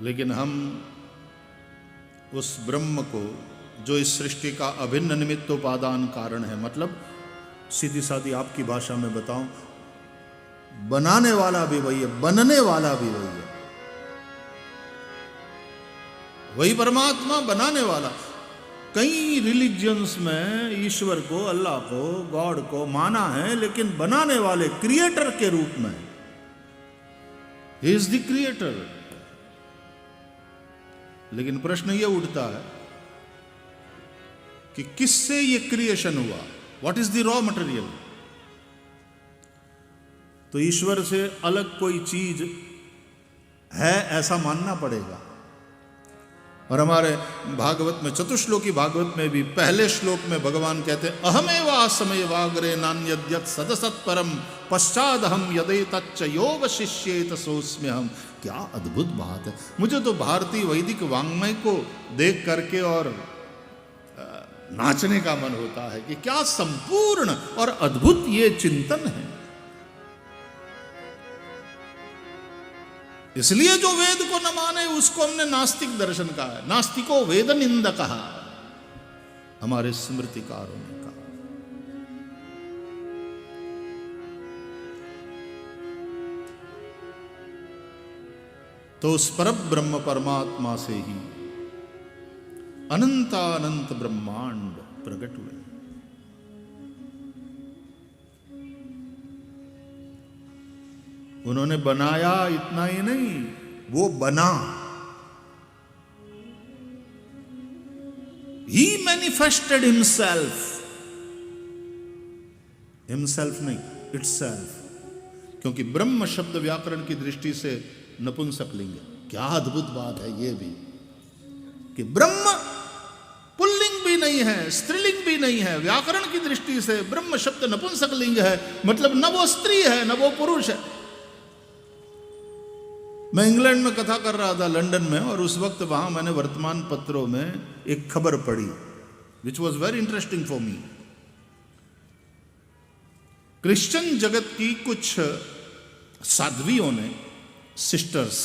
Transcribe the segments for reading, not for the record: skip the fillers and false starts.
लेकिन हम उस ब्रह्म को जो इस सृष्टि का अभिन्न निमित्तोपादान कारण है, मतलब सीधी सादी आपकी भाषा में बताऊं, बनाने वाला भी वही है, बनने वाला भी वही है, वही परमात्मा बनाने वाला। कई रिलीजियंस में ईश्वर को, अल्लाह को, गॉड को माना है, लेकिन बनाने वाले क्रिएटर के रूप में, ही इज द क्रिएटर। लेकिन प्रश्न यह उठता है कि किससे यह क्रिएशन हुआ, what is the raw material. तो ईश्वर से अलग कोई चीज है ऐसा मानना पड़ेगा। और हमारे भागवत में, चतुश्लोकी भागवत में भी पहले श्लोक में भगवान कहते हैं, अहमेवा समयवाग्रे नान्यद्यत् सदसत् परम पश्चादहम यदेतच्च योवशिष्येत सोऽस्म्यहम्। क्या अद्भुत बात है। मुझे तो भारतीय वैदिक वाङ्मय को देख करके और नाचने का मन होता है कि क्या संपूर्ण और अद्भुत ये चिंतन है। इसलिए जो वेद को न माने उसको हमने नास्तिक दर्शन कहा है, नास्तिको वेद निंद कहा हमारे स्मृतिकारों ने कहा। तो उस परम ब्रह्म परमात्मा से ही अनंतानंत ब्रह्मांड प्रकट हुए। उन्होंने बनाया इतना ही नहीं, वो बना। ही मैनिफेस्टेड हिमसेल्फ, हिमसेल्फ नहीं, इटसेल्फ। क्योंकि ब्रह्म शब्द व्याकरण की दृष्टि से नपुंसकलिंग है। क्या अद्भुत बात है ये भी कि ब्रह्म पुल्लिंग भी नहीं है, स्त्रीलिंग भी नहीं है। व्याकरण की दृष्टि से ब्रह्म शब्द नपुंसकलिंग है, मतलब न वो स्त्री है न वो पुरुष है। मैं इंग्लैंड में कथा कर रहा था, लंदन में, और उस वक्त वहां मैंने वर्तमान पत्रों में एक खबर पढ़ी which was very interesting for me. Christian जगत की कुछ साध्वियों ने, सिस्टर्स,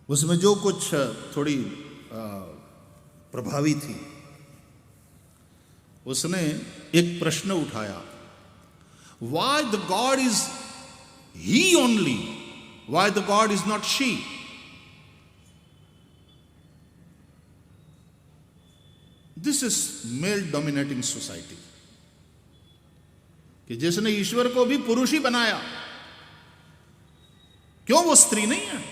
उसमें जो कुछ थोड़ी प्रभावी थी, उसने एक प्रश्न उठाया, why the God is he only, why the God is not she. This is male dominating society, कि जिसने ईश्वर को भी पुरुष ही बनाया, क्यों वो स्त्री नहीं है?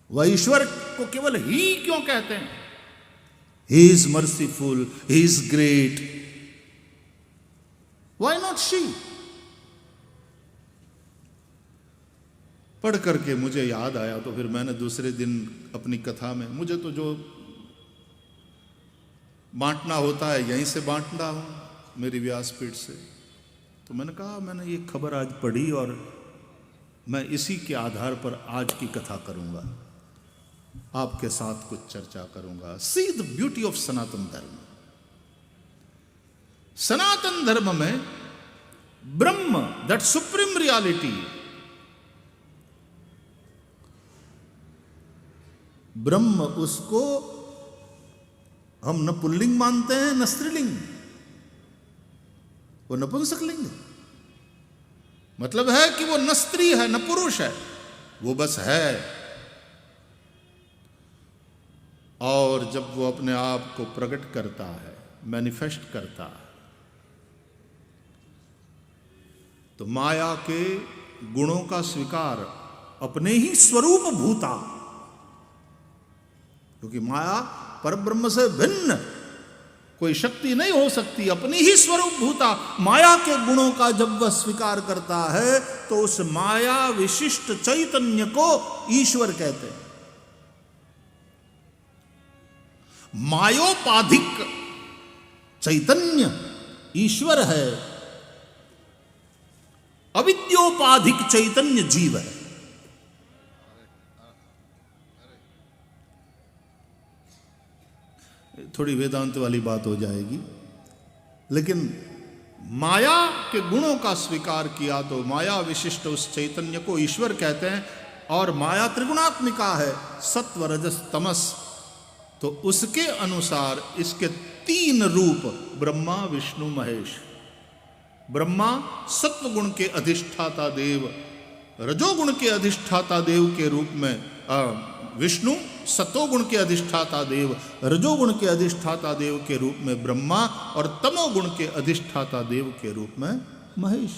वह ईश्वर को केवल ही क्यों कहते हैं? He is merciful, he is great, why not she? पढ़ करके मुझे याद आया, तो फिर मैंने दूसरे दिन अपनी कथा में, मुझे तो जो बांटना होता है यहीं से बांटना हूं, मेरी व्यासपीठ से। तो मैंने कहा, मैंने ये खबर आज पढ़ी और मैं इसी के आधार पर आज की कथा करूंगा, आपके साथ कुछ चर्चा करूंगा। सी द ब्यूटी ऑफ सनातन धर्म। सनातन धर्म में ब्रह्म, दैट सुप्रीम रियलिटी, ब्रह्म, उसको हम न पुल्लिंग मानते हैं न स्त्रीलिंग, वो नपुंसकलिंग है। मतलब है कि वो न स्त्री है न पुरुष है, वो बस है। और जब वो अपने आप को प्रकट करता है, मैनिफेस्ट करता है, तो माया के गुणों का स्वीकार अपने ही स्वरूप भूता, क्योंकि माया परब्रह्म से भिन्न कोई शक्ति नहीं हो सकती, अपनी ही स्वरूप भूता माया के गुणों का जब वह स्वीकार करता है, तो उस माया विशिष्ट चैतन्य को ईश्वर कहते हैं। मायोपाधिक चैतन्य ईश्वर है, अविद्योपाधिक चैतन्य जीव है। थोड़ी वेदांत वाली बात हो जाएगी, लेकिन माया के गुणों का स्वीकार किया तो माया विशिष्ट उस चैतन्य को ईश्वर कहते हैं। और माया त्रिगुणात्मिका है, सत्व रजस तमस। तो उसके अनुसार इसके 3 रूप ब्रह्मा विष्णु महेश। ब्रह्मा सत्व गुण के अधिष्ठाता देव, रजोगुण के अधिष्ठाता देव के रूप में विष्णु, सतोगुण के अधिष्ठाता देव, रजोगुण के अधिष्ठाता देव के रूप में ब्रह्मा, और तमोगुण के अधिष्ठाता देव के रूप में महेश।